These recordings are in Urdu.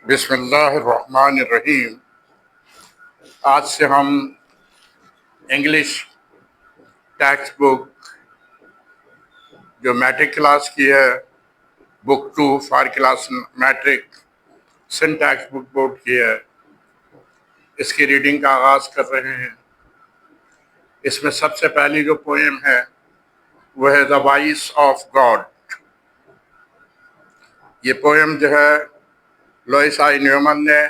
بسم اللہ الرحمن الرحیم۔ آج سے ہم انگلش ٹیکسٹ بک جو میٹرک کلاس کی ہے، book 2 for class matric syntax book board کی ہے، اس کی ریڈنگ کا آغاز کر رہے ہیں۔ اس میں سب سے پہلی جو پوئم ہے وہ ہے دا وائس آف گاڈ۔ یہ پوئم جو ہے لوئس آئی نیومن نے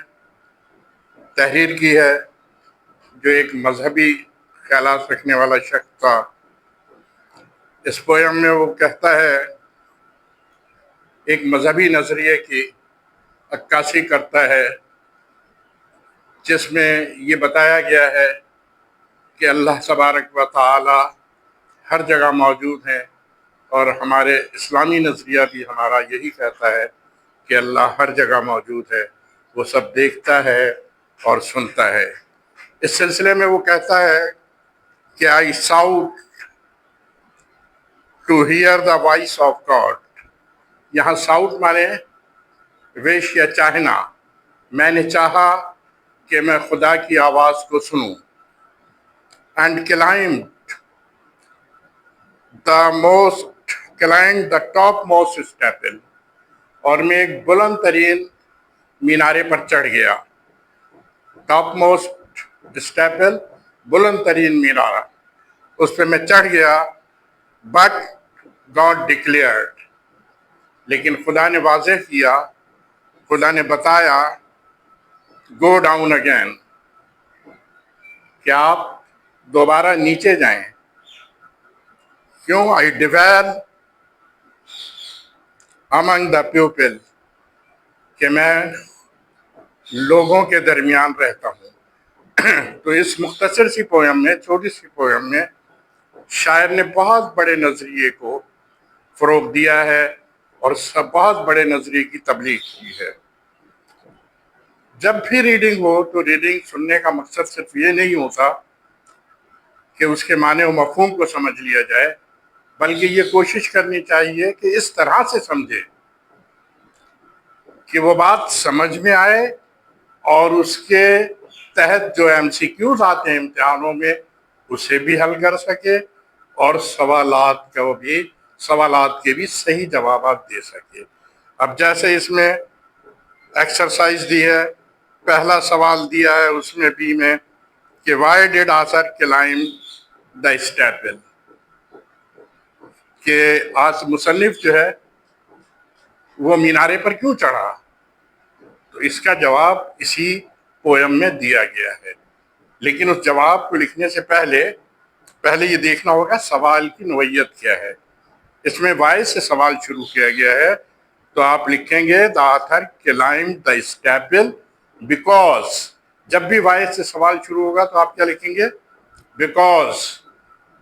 تحریر کی ہے، جو ایک مذہبی خیالات رکھنے والا شخص تھا۔ اس پوئم میں وہ کہتا ہے، ایک مذہبی نظریے کی عکاسی کرتا ہے، جس میں یہ بتایا گیا ہے کہ اللہ تبارک و تعالی ہر جگہ موجود ہیں، اور ہمارے اسلامی نظریہ بھی ہمارا یہی کہتا ہے کہ اللہ ہر جگہ موجود ہے، وہ سب دیکھتا ہے اور سنتا ہے۔ اس سلسلے میں وہ کہتا ہے کہ I sought to hear the voice of God۔ یہاں ساؤٹ مانے ویش یا چاہنا، میں نے چاہا کہ میں خدا کی آواز کو سنوں۔ and climbed the topmost step، اور میں ایک بلند ترین مینارے پر چڑھ گیا۔ ٹاپ موسٹ اسٹیپل، بلند ترین مینارہ، اس پہ میں چڑھ گیا۔ بٹ گاڈ ڈکلیئرڈ، لیکن خدا نے واضح کیا، خدا نے بتایا، گو ڈاؤن اگین، کہ آپ دوبارہ نیچے جائیں۔ کیوں؟ I dwell among the people، کہ میں لوگوں کے درمیان رہتا ہوں۔ تو اس مختصر سی پویم میں، چھوٹی سی پویم میں، شاعر نے بہت بڑے نظریے کو فروغ دیا ہے اور بہت بڑے نظریے کی تبلیغ کی ہے۔ جب بھی ریڈنگ ہو تو ریڈنگ سننے کا مقصد صرف یہ نہیں ہوتا کہ اس کے معنی و مفہوم کو سمجھ لیا جائے، بلکہ یہ کوشش کرنی چاہیے کہ اس طرح سے سمجھے کہ وہ بات سمجھ میں آئے، اور اس کے تحت جو MCQs آتے ہیں امتحانوں میں اسے بھی حل کر سکے، اور سوالات کے بھی صحیح جوابات دے سکے۔ اب جیسے اس میں ایکسرسائز دی ہے، پہلا سوال دیا ہے اس میں بھی میں کہ why did Arthur climb the steeple، کہ آج مصنف جو ہے وہ مینارے پر کیوں چڑھا؟ تو اس کا جواب اسی پویم میں دیا گیا ہے، لیکن اس جواب کو لکھنے سے پہلے یہ دیکھنا ہوگا سوال کی نوعیت کیا ہے۔ اس میں why سے سوال شروع کیا گیا ہے، تو آپ لکھیں گے the author climbed the steeple because۔ جب بھی why سے سوال شروع ہوگا تو آپ کیا لکھیں گے؟ because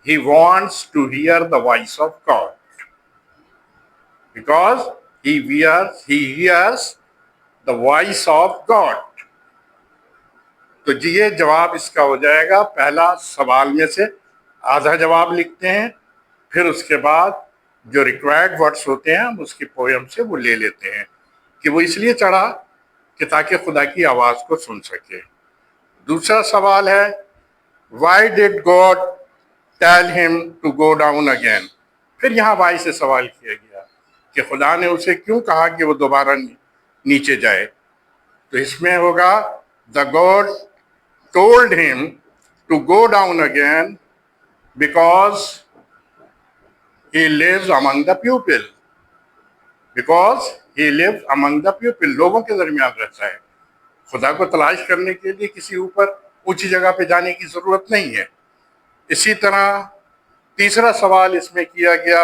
he wants to hear the voice of God، because he hears the voice of God۔ تو یہ جواب اس کا ہو جائے گا۔ پہلا سوال میں سے آدھا جواب لکھتے ہیں، پھر اس کے بعد جو ریکوائرڈ ورڈز ہوتے ہیں ہم اس کی پویم سے وہ لے لیتے ہیں، کہ وہ اس لیے چڑھا کہ تاکہ خدا کی آواز کو سن سکے۔ دوسرا سوال ہے why did God tell him to go down again، پھر یہاں why سے سوال کیا گیا کہ خدا نے اسے کیوں کہا کہ وہ دوبارہ نیچے جائے۔ تو اس میں ہوگا the God told him to go down again because he lives among the people، because he lives among the people، لوگوں کے درمیان رہتا ہے۔ خدا کو تلاش کرنے کے لیے کسی اوپر اونچی جگہ پہ جانے کی ضرورت نہیں ہے۔ اسی طرح تیسرا سوال اس میں کیا گیا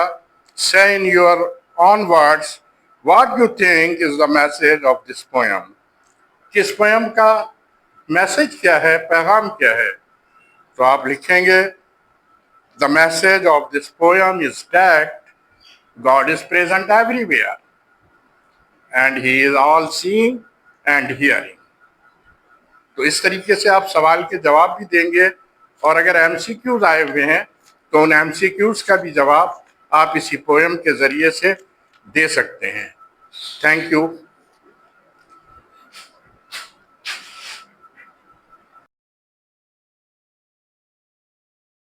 say in your own words what you think is the message of this poem، کہ اس پویم کا میسج کیا ہے، پیغام کیا ہے۔ تو آپ لکھیں گے the message of this poem is that God is present everywhere and he is all seeing and hearing۔ تو اس طریقے سے آپ سوال کے جواب بھی دیں گے، اور اگر MCQs آئے ہوئے ہیں تو ان MCQs کا بھی جواب آپ اسی پویم کے ذریعے سے دے سکتے ہیں۔ Thank you.